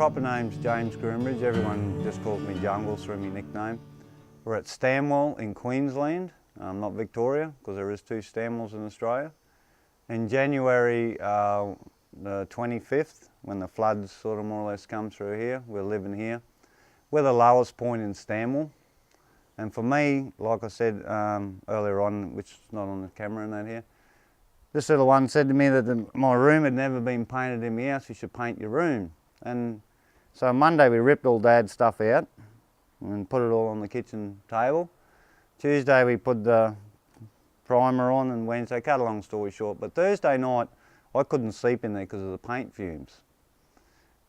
proper name's James Groombridge. Everyone just calls me Jungles through my nickname. We're at Stanwell in Queensland, not Victoria, because there is 2 Stanwells in Australia. In January the 25th, when the floods sort of more or less come through here, we're living here. We're the lowest point in Stanwell. And for me, like I said earlier on, which is not on the camera and that here, this little one said to me that my room had never been painted in my house, you should paint your room. And so Monday we ripped all Dad's stuff out and put it all on the kitchen table. Tuesday we put the primer on, and Wednesday, cut a long story short, but Thursday night I couldn't sleep in there because of the paint fumes.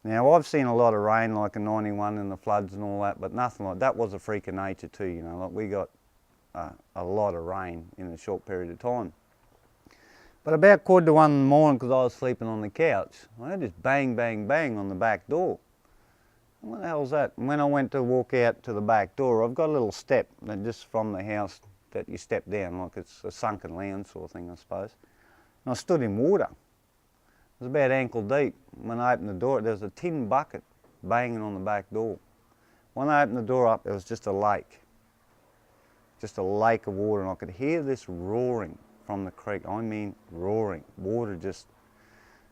Now I've seen a lot of rain like in '91 and the floods and all that, but nothing like that. Was a freak of nature too, you know, like we got a lot of rain in a short period of time. But about 1:45 in the morning, because I was sleeping on the couch, I heard this bang, bang, bang on the back door. What the hell's that? And when I went to walk out to the back door, I've got a little step that just from the house that you step down, like it's a sunken lounge sort of thing, I suppose. And I stood in water. It was about ankle deep. When I opened the door, there was a tin bucket banging on the back door. When I opened the door up, it was just a lake of water, and I could hear this roaring from the creek. I mean roaring, water just.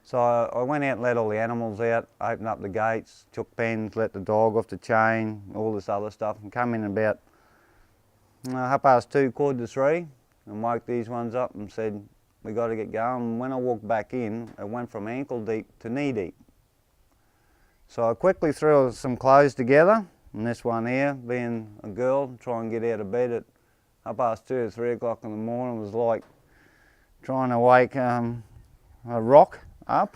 So I went out and let all the animals out, opened up the gates, took pens, let the dog off the chain, all this other stuff, and come in about 2:30, 2:45, and woke these ones up and said, we got to get going. And when I walked back in, it went from ankle deep to knee deep. So I quickly threw some clothes together, and this one here, being a girl, try and get out of bed at 2:30 or 3 o'clock in the morning was like trying to wake a rock up.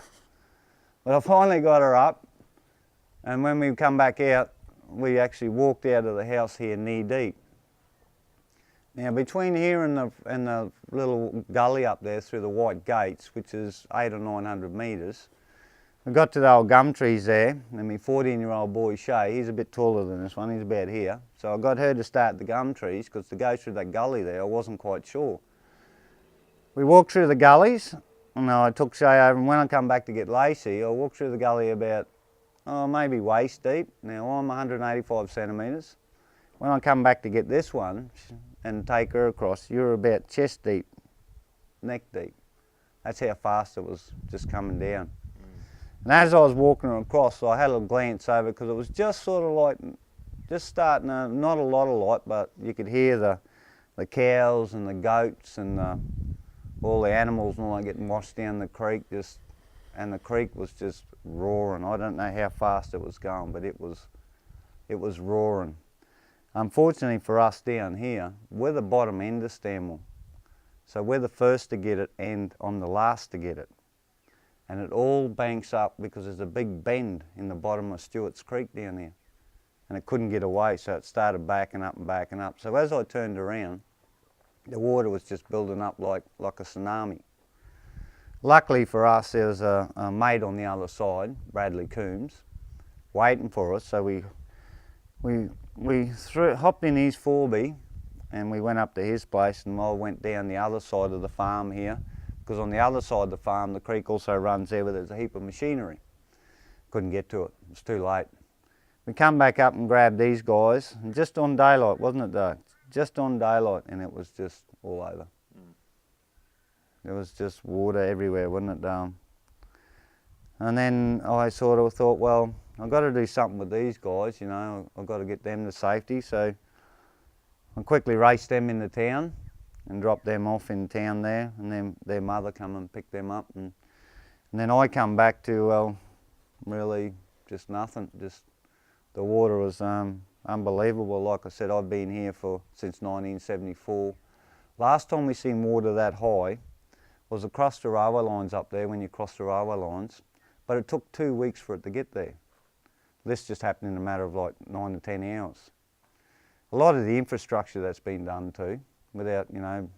But I finally got her up, and when we come back out, we actually walked out of the house here knee deep. Now between here and the little gully up there through the white gates, which is 800 or 900 metres, we got to the old gum trees there, and my 14-year-old boy Shay, he's a bit taller than this one, he's about here, so I got her to start the gum trees, because to go through that gully there I wasn't quite sure. We walked through the gullies, and I took Shay over, and when I come back to get Lacey, I walked through the gully about maybe waist deep. Now I'm 185 centimetres. When I come back to get this one and take her across, you're about chest deep, neck deep. That's how fast it was just coming down. And as I was walking across, I had a little glance over, because it was just sort of like, just starting to, not a lot of light, but you could hear the cows and the goats and all the animals and all that getting washed down the creek, and the creek was just roaring. I don't know how fast it was going, but it was roaring. Unfortunately for us down here, we're the bottom end of Stanwell. So we're the first to get it and I'm the last to get it. And it all banks up because there's a big bend in the bottom of Stewart's Creek down there. And it couldn't get away, so it started backing up and backing up. So as I turned around, the water was just building up like a tsunami. Luckily for us, there was a mate on the other side, Bradley Coombs, waiting for us. So we hopped in his 4B and we went up to his place, and I went down the other side of the farm here, because on the other side of the farm the creek also runs there where there's a heap of machinery. Couldn't get to it, it was too late. We come back up and grabbed these guys, and just on daylight, wasn't it though? Just on daylight, and it was just all over. There was just water everywhere, wasn't it, Darren? And then I sort of thought, well, I've got to do something with these guys, you know, I've got to get them to safety. So I quickly raced them into town and dropped them off in town there, and then their mother come and picked them up. And then I come back to, well, really just nothing. Just the water was unbelievable. Like I said, I've been here since 1974. Last time we seen water that high was across the railway lines up there, when you cross the railway lines, but it took 2 weeks for it to get there. This just happened in a matter of like 9 to 10 hours. A lot of the infrastructure that's been done too, without, you know,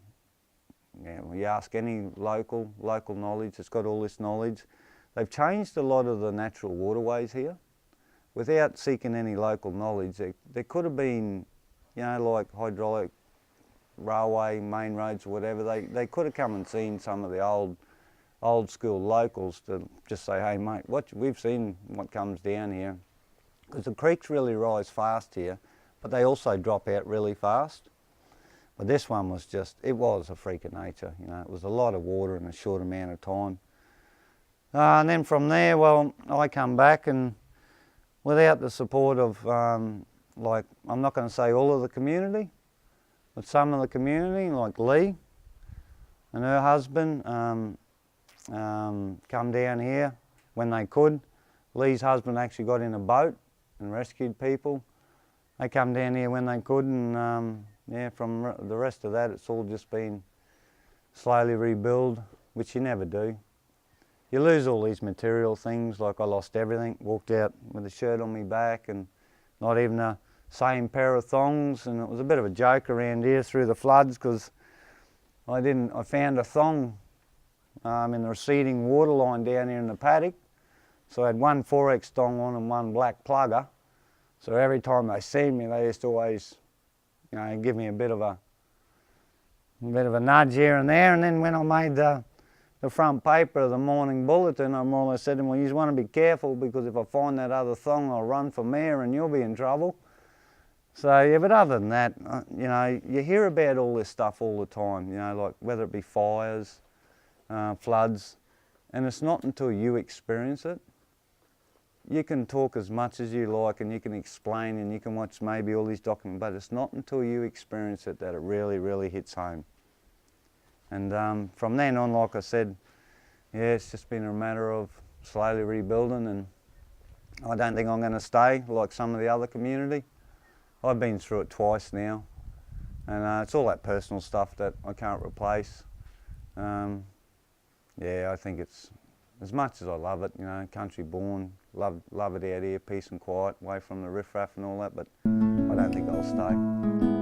you ask any local knowledge that's got all this knowledge, they've changed a lot of the natural waterways here. Without seeking any local knowledge, there could have been, you know, like hydraulic railway, main roads or whatever, they could have come and seen some of the old old school locals to just say, hey mate, we've seen what comes down here. Because the creeks really rise fast here, but they also drop out really fast. But this one was just, it was a freak of nature, you know, it was a lot of water in a short amount of time. And then from there, well, I come back, and without the support of, like, I'm not going to say all of the community, but some of the community, like Lee and her husband, come down here when they could. Lee's husband actually got in a boat and rescued people. They come down here when they could, and yeah, from the rest of that, it's all just been slowly rebuild, which you never do. You lose all these material things, like I lost everything, walked out with a shirt on my back and not even the same pair of thongs, and it was a bit of a joke around here through the floods, because I found a thong in the receding water line down here in the paddock. So I had one 4X thong on and one black plugger. So every time they see me, they used to always, you know, give me a bit of a nudge here and there. And then when I made the front paper of the morning bulletin, I more or less said to them, well, you just want to be careful, because if I find that other thong, I'll run for mayor and you'll be in trouble. So yeah, but other than that, you know, you hear about all this stuff all the time, you know, like whether it be fires, floods, and it's not until you experience it. You can talk as much as you like, and you can explain, and you can watch maybe all these documents, but it's not until you experience it that it really, really hits home. And from then on, like I said, yeah, it's just been a matter of slowly rebuilding, and I don't think I'm going to stay like some of the other community. I've been through it twice now, and it's all that personal stuff that I can't replace. Yeah, I think it's, as much as I love it, you know, country born, love it out here, peace and quiet, away from the riffraff and all that, but I don't think I'll stay.